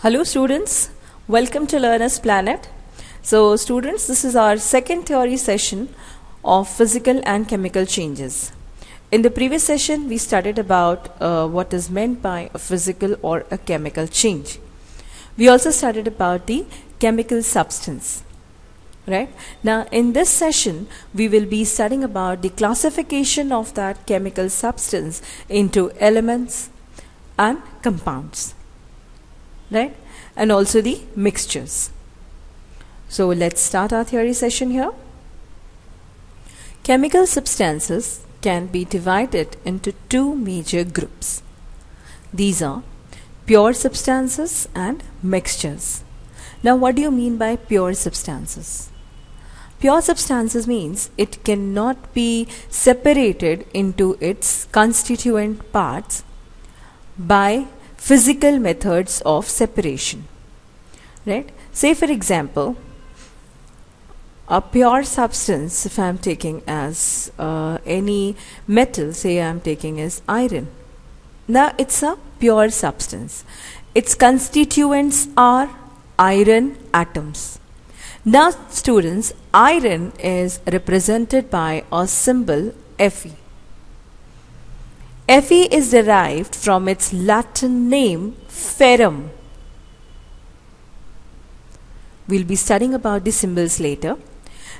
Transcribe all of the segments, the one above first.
Hello students, welcome to Learner's Planet. So students, this is our second theory session of physical and chemical changes. In the previous session, we studied about what is meant by a physical or a chemical change. We also studied about the chemical substance. Right? Now in this session, we will be studying about the classification of that chemical substance into elements and compounds. Right? And also the mixtures. So let's start our theory session here. Chemical substances can be divided into two major groups. These are pure substances and mixtures. Now what do you mean by pure substances? Pure substances means it cannot be separated into its constituent parts by physical methods of separation. Right? Say for example, a pure substance, if I am taking as any metal, say I am taking as iron. Now it's a pure substance. Its constituents are iron atoms. Now students, iron is represented by a symbol Fe. Fe is derived from its Latin name ferrum. We'll be studying about the symbols later.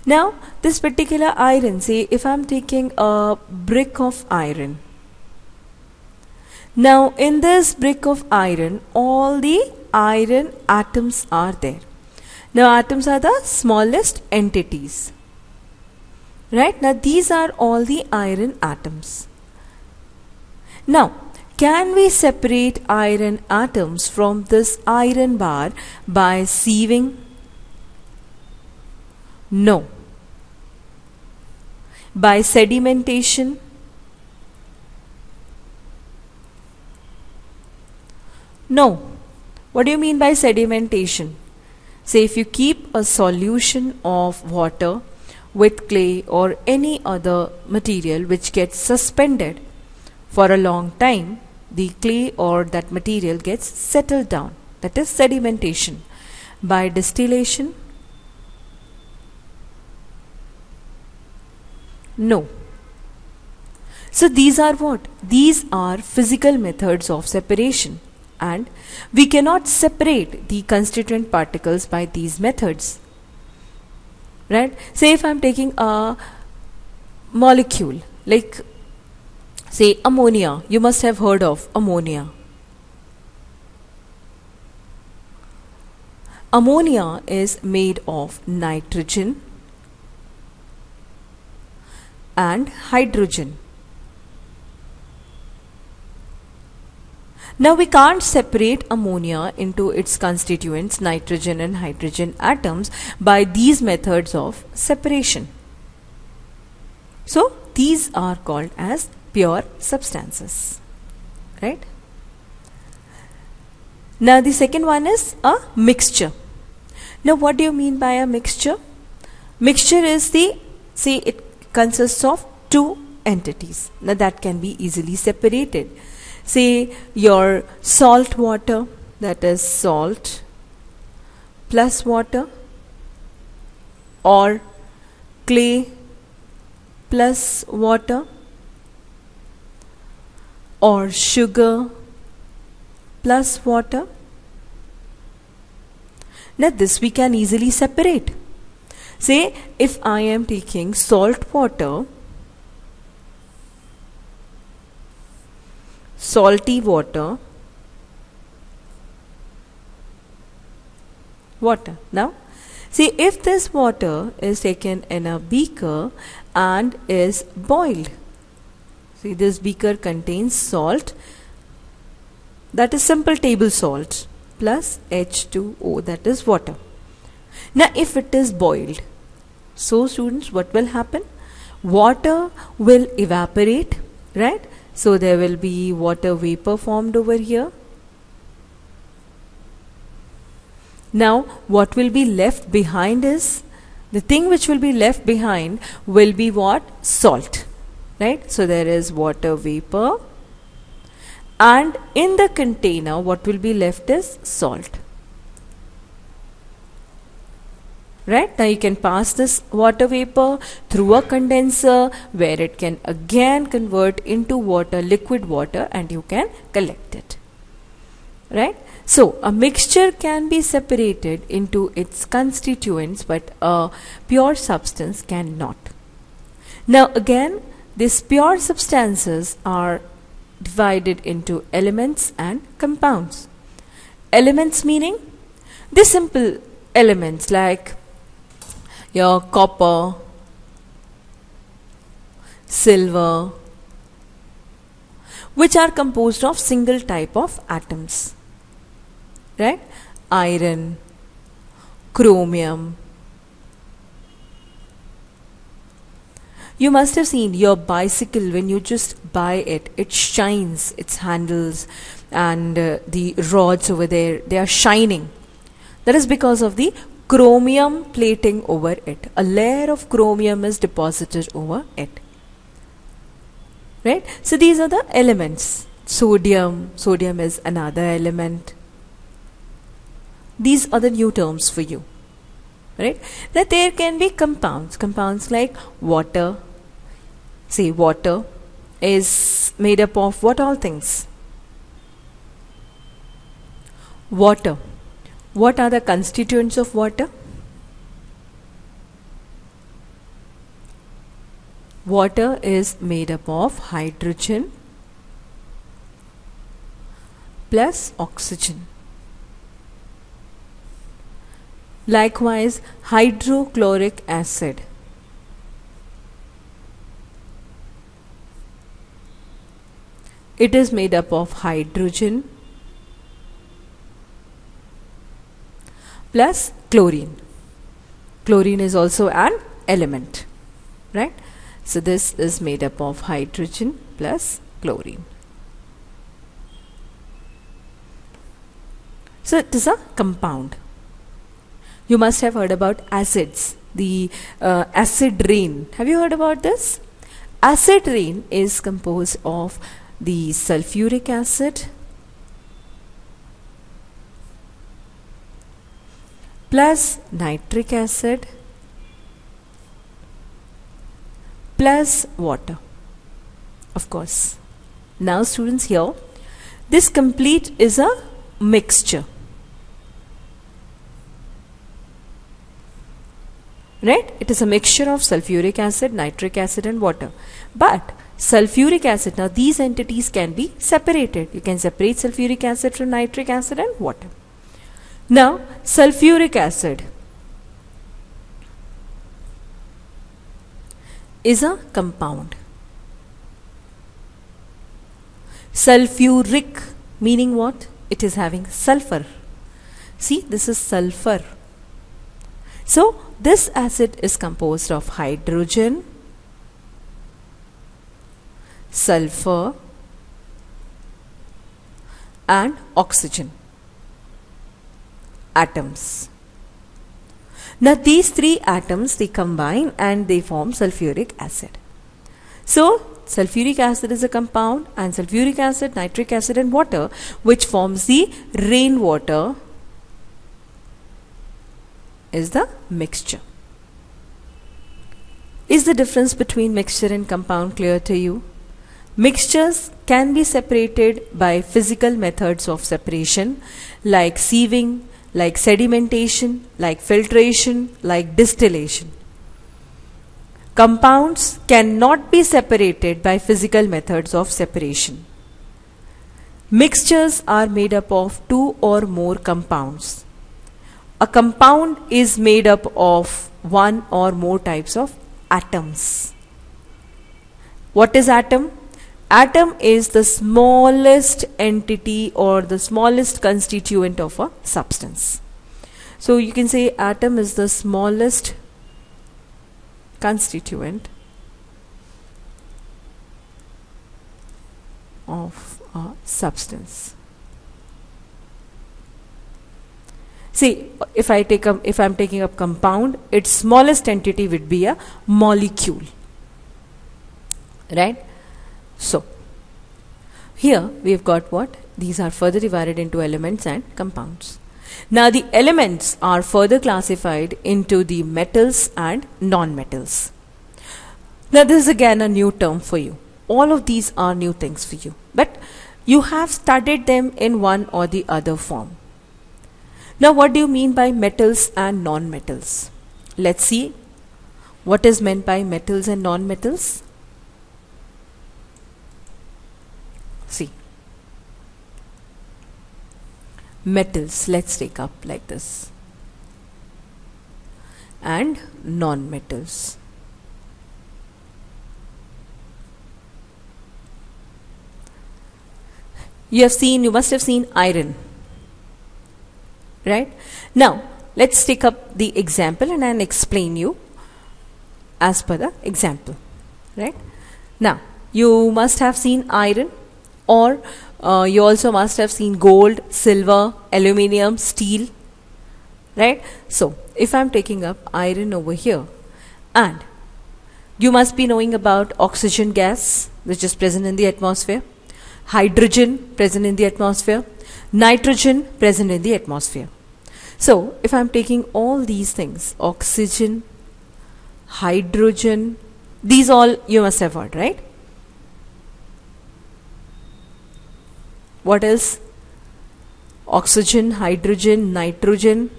Now this particular iron, say if I'm taking a brick of iron. Now in this brick of iron, all the iron atoms are there. Now atoms are the smallest entities. Right? Now these are all the iron atoms. Now, can we separate iron atoms from this iron bar by sieving? No. By sedimentation? No. What do you mean by sedimentation? Say if you keep a solution of water with clay or any other material which gets suspended for a long time, the clay or that material gets settled down. That is sedimentation. By distillation? No. So these are what? These are physical methods of separation, and we cannot separate the constituent particles by these methods. Right? Say if I am taking a molecule like say ammonia. You must have heard of ammonia. Ammonia is made of nitrogen and hydrogen. Now we can't separate ammonia into its constituents, nitrogen and hydrogen atoms, by these methods of separation. So these are called as pure substances. Right? Now the second one is a mixture. Now what do you mean by a mixture? Mixture is say it consists of two entities. Now that can be easily separated. Say your salt water, that is salt plus water, or clay plus water, or sugar plus water. Now this we can easily separate. Say if I am taking salt water, salty water, water. Now see if this water is taken in a beaker and is boiled. See this beaker contains salt, that is simple table salt, plus H2O, that is water. Now if it is boiled, so students, what will happen? Water will evaporate, right? So there will be water vapor formed over here. Now what will be left behind is, the thing which will be left behind will be what? Salt. Right? So there is water vapor and in the container what will be left is salt. right? Now you can pass this water vapor through a condenser where it can again convert into water, liquid water, and you can collect it, right? So a mixture can be separated into its constituents, but a pure substance cannot. Now again, these pure substances are divided into elements and compounds. Elements meaning the simple elements like your copper, silver, which are composed of single type of atoms, right? Iron, chromium. You must have seen your bicycle, when you just buy it, it shines, its handles and the rods over there, they are shining. That is because of the chromium plating over it. A layer of chromium is deposited over it, right? So these are the elements. Sodium is another element. These are the new terms for you, right? That there can be compounds like water. Say water is made up of what all things? Water. What are the constituents of water? Water is made up of hydrogen plus oxygen. Likewise, hydrochloric acid. It is made up of hydrogen plus chlorine. Chlorine is also an element, right? So this is made up of hydrogen plus chlorine. So it is a compound. You must have heard about acids, the acid rain. Have you heard about this? Acid rain is composed of the sulfuric acid plus nitric acid plus water, of course. Now students, here this complete is a mixture, right? It is a mixture of sulfuric acid, nitric acid and water. But sulfuric acid, now these entities can be separated. You can separate sulfuric acid from nitric acid and water. Now sulfuric acid is a compound. Sulfuric meaning what? It is having sulfur. See, this is sulfur. So this acid is composed of hydrogen, sulfur and oxygen atoms. Now these three atoms, they combine and they form sulfuric acid. So sulfuric acid is a compound, and sulfuric acid, nitric acid and water, which forms the rainwater, is the mixture. Is the difference between mixture and compound clear to you? Mixtures can be separated by physical methods of separation like sieving, like sedimentation, like filtration, like distillation. Compounds cannot be separated by physical methods of separation. Mixtures are made up of two or more compounds. A compound is made up of one or more types of atoms. What is atom? Atom is the smallest entity or the smallest constituent of a substance. So you can say atom is the smallest constituent of a substance. See, if I'm taking up compound, its smallest entity would be a molecule, right? So here we've got what? These are further divided into elements and compounds. Now the elements are further classified into the metals and non-metals. Now this is again a new term for you. All of these are new things for you, but you have studied them in one or the other form. Now what do you mean by metals and non-metals? Let's see what is meant by metals and non-metals. See, metals, let's take up like this, and non-metals. You must have seen iron, right? Now let's take up the example and I'll explain you as per the example, right? Now you must have seen iron, or you also must have seen gold, silver, aluminium, steel, right? So if I'm taking up iron over here, and you must be knowing about oxygen gas, which is present in the atmosphere, hydrogen present in the atmosphere, nitrogen present in the atmosphere. So if I'm taking all these things, oxygen, hydrogen, these all you must have heard, right? What else? Oxygen, hydrogen, nitrogen,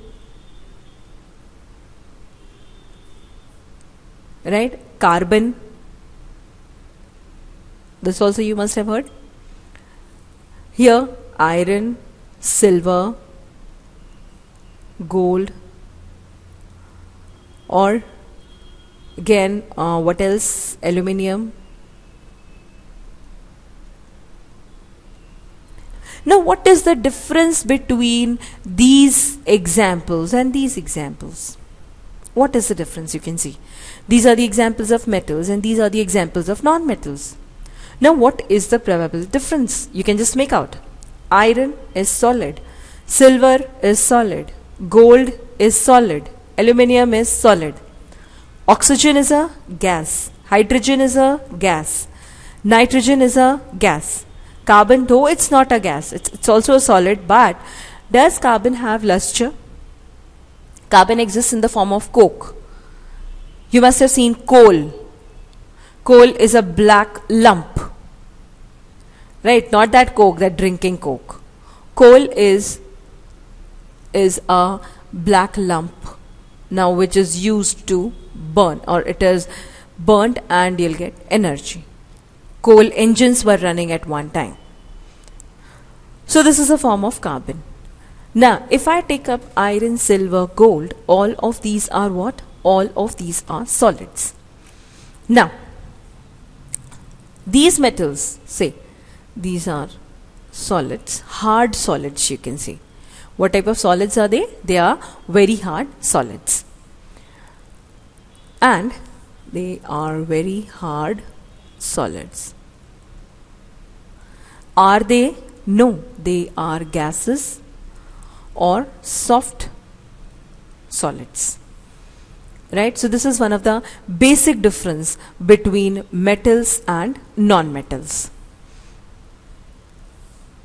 right? Carbon, this also you must have heard. Here iron, silver, gold, or again what else? Aluminium. Now what is the difference between these examples and these examples? What is the difference? You can see these are the examples of metals and these are the examples of non-metals. Now what is the probable difference? You can just make out. Iron is solid, silver is solid, gold is solid, aluminium is solid, oxygen is a gas, hydrogen is a gas, nitrogen is a gas, carbon, though it's not a gas, it's also a solid, but does carbon have luster? Carbon exists in the form of coke. You must have seen coal. Coal is a black lump, right? Not that coke, that drinking coke. Coal is a black lump now, which is used to burn, or it is burnt and you'll get energy. Coal engines were running at one time. So this is a form of carbon. Now if I take up iron, silver, gold, all of these are what? All of these are solids. Now these metals, say these are solids, hard solids, you can say. What type of solids are they? They are very hard solids. And they are very hard solids. Are they? No, they are gases or soft solids. Right? So this is one of the basic difference between metals and non-metals.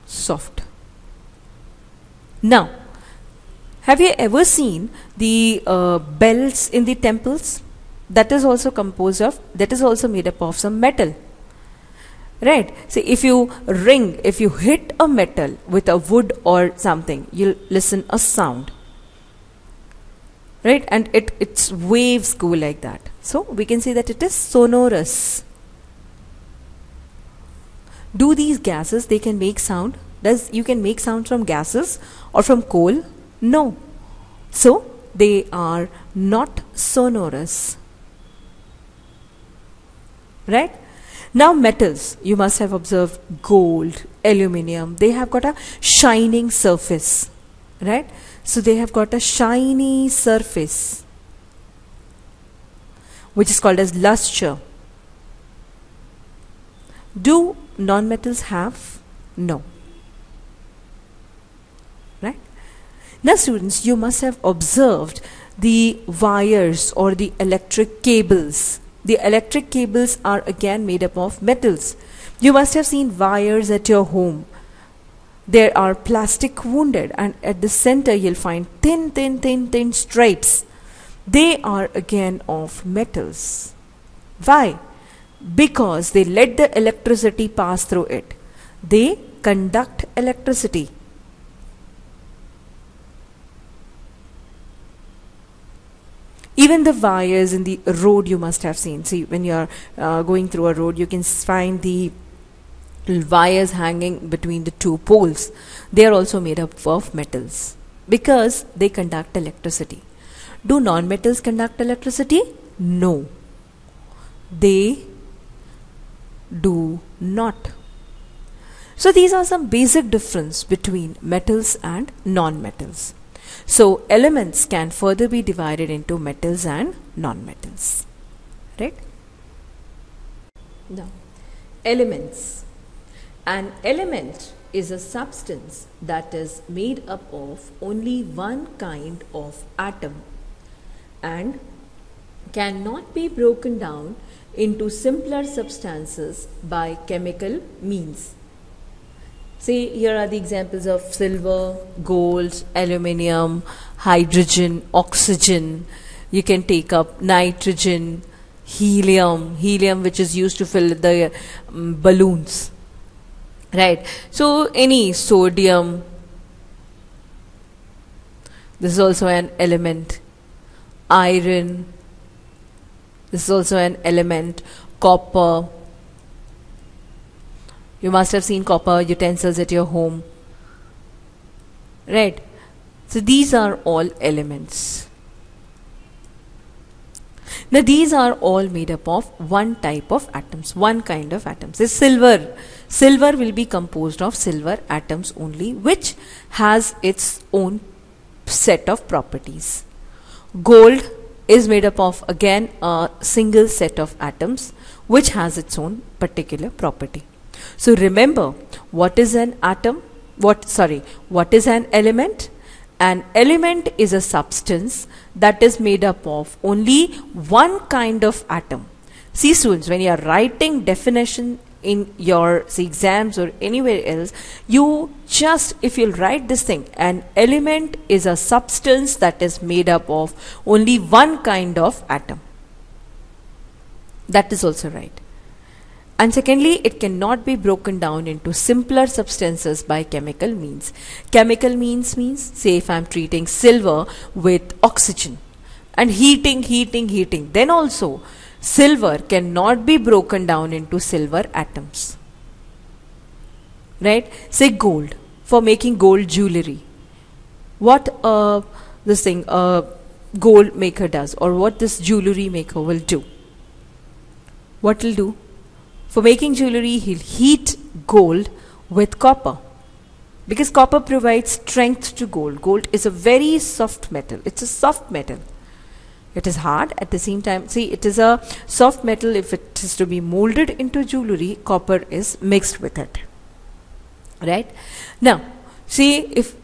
Soft. Now, have you ever seen the bells in the temples? That is also made up of some metal. Right? So if you hit a metal with a wood or something, you'll listen a sound. Right? And its waves go like that. So we can say that it is sonorous. Do these gases, they can make sound? You can make sound from gases or from coal? No. So they are not sonorous. Right? Now metals, you must have observed gold, aluminium, they have got a shining surface. Right? So they have got a shiny surface, which is called as luster. Do non-metals have? No. Right? Now students, you must have observed the wires or the electric cables. The electric cables are again made up of metals. You must have seen wires at your home. There are plastic wounded, and at the center you'll find thin stripes. They are again of metals. Why? Because they let the electricity pass through it. They conduct electricity. Even the wires in the road you must have seen. See, when you are going through a road, you can find the wires hanging between the two poles. They are also made up of metals because they conduct electricity. Do non-metals conduct electricity? No, they do not. So these are some basic difference between metals and non-metals. So elements can further be divided into metals and non-metals. Right? Now, elements. An element is a substance that is made up of only one kind of atom and cannot be broken down into simpler substances by chemical means. See, here are the examples of silver, gold, aluminium, hydrogen, oxygen. You can take up nitrogen, helium which is used to fill the balloons. Right. So any sodium, this is also an element. Iron, this is also an element. Copper. You must have seen copper utensils at your home. Right. So these are all elements. Now these are all made up of one type of atoms, one kind of atoms. This silver. Silver will be composed of silver atoms only, which has its own set of properties. Gold is made up of again a single set of atoms which has its own particular property. So remember, what is an atom? What is an element? An element is a substance that is made up of only one kind of atom. See students, when you are writing definition in your exams or anywhere else, you just, if you'll write this thing, an element is a substance that is made up of only one kind of atom. That is also right. And secondly, it cannot be broken down into simpler substances by chemical means. Chemical means, say if I am treating silver with oxygen and heating, then also silver cannot be broken down into silver atoms. Right? Say gold, for making gold jewelry. What a gold maker does, or what this jewelry maker will do. What he'll do? For making jewelry, he'll heat gold with copper, because copper provides strength to gold. Gold is a very soft metal. It's a soft metal. It is hard at the same time. See, it is a soft metal. If it is to be molded into jewelry, copper is mixed with it. Right? Now, see, if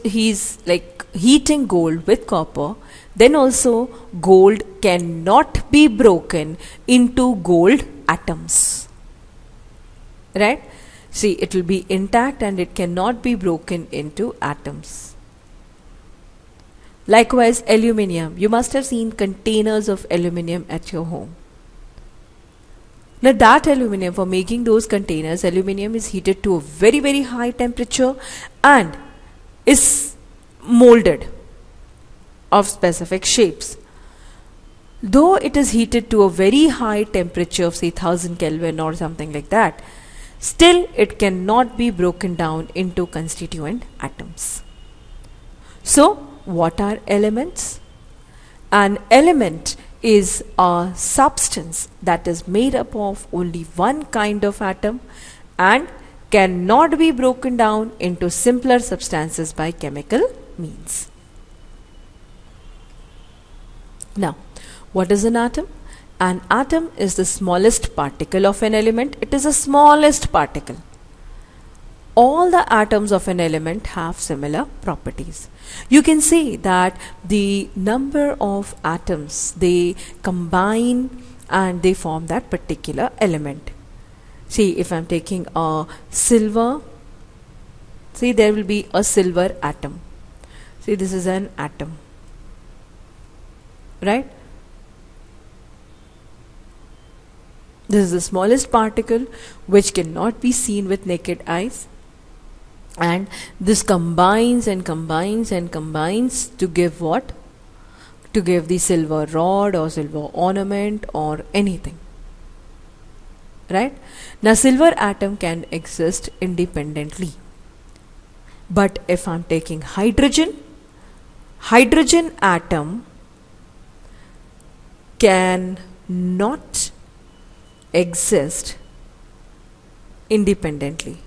he's like heating gold with copper, then also gold cannot be broken into gold atoms. Right? See, it will be intact and it cannot be broken into atoms. Likewise, aluminium. You must have seen containers of aluminium at your home. Now that aluminium, for making those containers, aluminium is heated to a very high temperature and is molded of specific shapes. Though it is heated to a very high temperature of say 1000 Kelvin or something like that, still it cannot be broken down into constituent atoms. So what are elements? An element is a substance that is made up of only one kind of atom and cannot be broken down into simpler substances by chemical means. Now, what is an atom? An atom is the smallest particle of an element. It is the smallest particle. All the atoms of an element have similar properties. You can say that the number of atoms, they combine and they form that particular element. See, if I'm taking a silver See, there will be a silver atom. See, this is an atom, right? This is the smallest particle which cannot be seen with naked eyes, and this combines and combines and combines to give what? To give the silver rod or silver ornament or anything, right? Now silver atom can exist independently, but if I'm taking hydrogen atom can not exist independently.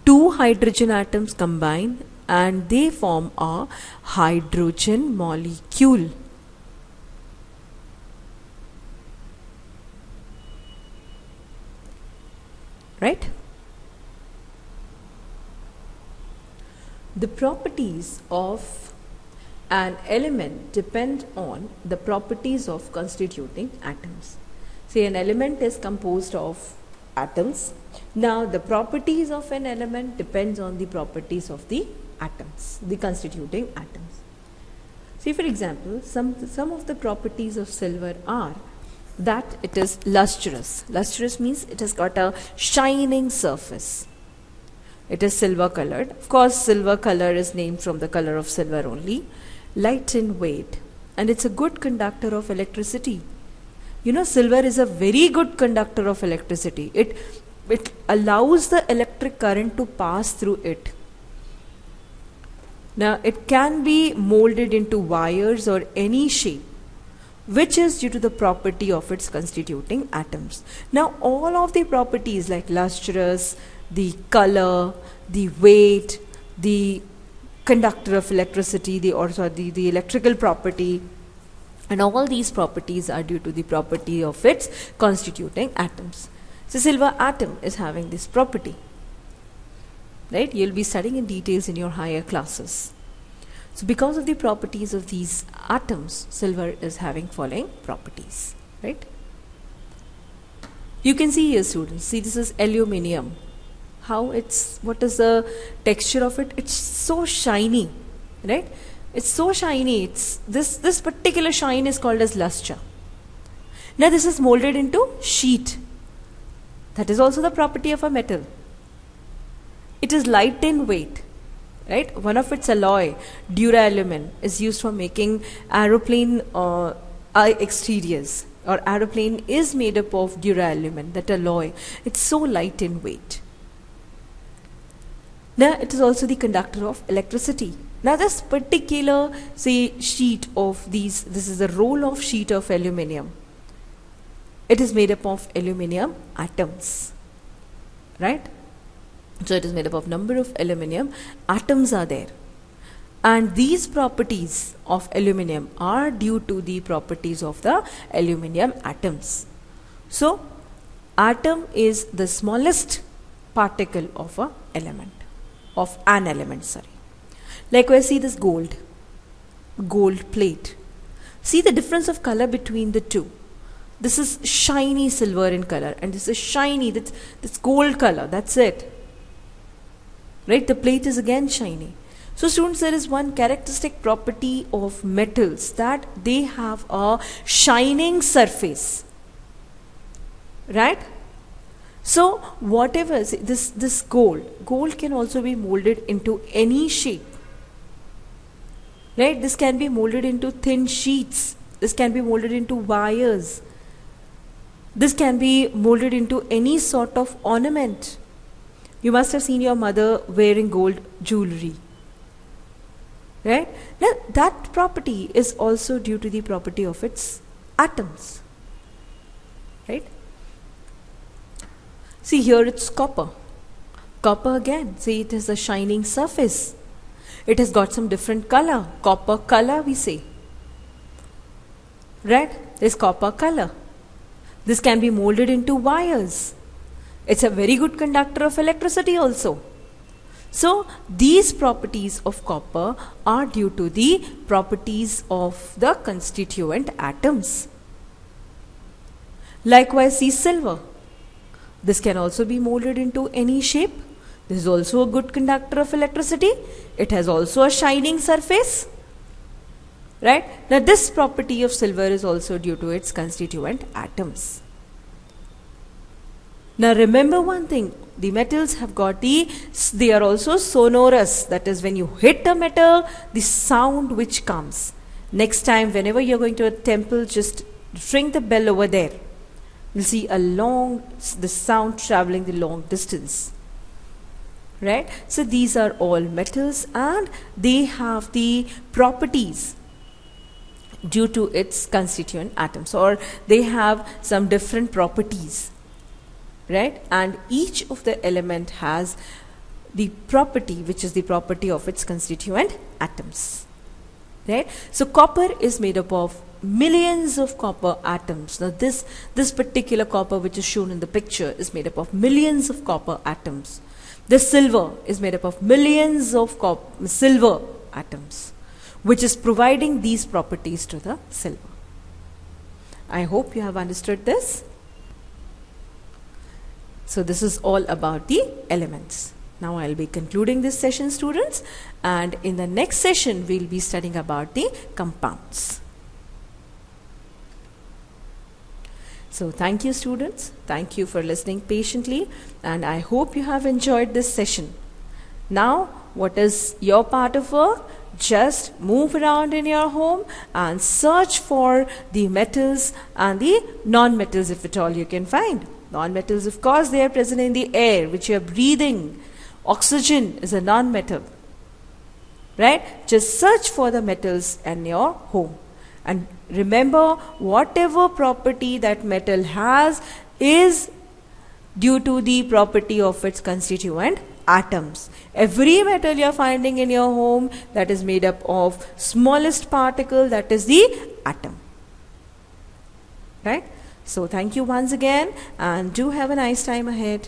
Two hydrogen atoms combine and they form a hydrogen molecule. Right? The properties of an element depend on the properties of constituting atoms. Say an element is composed of atoms. Now the properties of an element depends on the properties of the atoms, the constituting atoms. See, for example, some of the properties of silver are that it is lustrous. Lustrous means it has got a shining surface. It is silver colored. Of course, silver color is named from the color of silver only. Light in weight, and it's a good conductor of electricity. You know, silver is a very good conductor of electricity. It allows the electric current to pass through it. Now, it can be molded into wires or any shape, which is due to the property of its constituting atoms. Now, all of the properties like lustrous, the color, the weight, the conductor of electricity, the electrical property, and all these properties are due to the property of its constituting atoms. So silver atom is having this property, right? You'll be studying in details in your higher classes. So because of the properties of these atoms, silver is having following properties, right? You can see here, students, see, this is aluminium. What is the texture of it? It's so shiny, right? It's so shiny. This particular shine is called as luster. Now this is molded into sheet. That is also the property of a metal. It is light in weight, right? One of its alloy, duralumin, is used for making aeroplane exteriors, or aeroplane is made up of duralumin, that alloy. It's so light in weight. Now it is also the conductor of electricity. Now this particular, say, sheet of this is a roll of sheet of aluminium. It is made up of aluminium atoms, right? So it is made up of number of aluminium atoms are there. And these properties of aluminium are due to the properties of the aluminium atoms. So atom is the smallest particle of an element. Likewise, see this gold plate. See the difference of color between the two. This is shiny silver in color, and this is shiny, that's gold color, that's it. Right? The plate is again shiny. So students, there is one characteristic property of metals, that they have a shining surface. Right? So whatever, this gold can also be molded into any shape. Right? This can be molded into thin sheets. This can be molded into wires. This can be molded into any sort of ornament. You must have seen your mother wearing gold jewelry. Right? Now that property is also due to the property of its atoms. Right? See, here it's copper. Copper again, see, it has a shining surface. It has got some different color. Copper color, we say. Right? There's copper color. This can be molded into wires. It's a very good conductor of electricity also. So these properties of copper are due to the properties of the constituent atoms. Likewise, see silver. This can also be molded into any shape. This is also a good conductor of electricity. It has also a shining surface. Right? Now this property of silver is also due to its constituent atoms. Now remember one thing, the metals have got they are also sonorous. That is, when you hit a metal, the sound which comes. Next time, whenever you're going to a temple, just ring the bell over there. You'll see the sound traveling the long distance. Right? So these are all metals and they have the properties due to its constituent atoms, or they have some different properties. Right? And each of the element has the property which is the property of its constituent atoms. Right? So copper is made up of millions of copper atoms. Now this particular copper which is shown in the picture is made up of millions of copper atoms. The silver is made up of millions of silver atoms, which is providing these properties to the silver. I hope you have understood this. So this is all about the elements. Now I'll be concluding this session, students, and in the next session we'll be studying about the compounds. So thank you, students. Thank you for listening patiently, and I hope you have enjoyed this session. Now, what is your part of work? Just move around in your home and search for the metals and the non-metals, if at all you can find. Non-metals, of course, they are present in the air which you are breathing. Oxygen is a non-metal. Right? Just search for the metals in your home. And remember, whatever property that metal has is due to the property of its constituent atoms. Every metal you are finding in your home, that is made up of smallest particle, that is the atom. Right? So thank you once again, and do have a nice time ahead.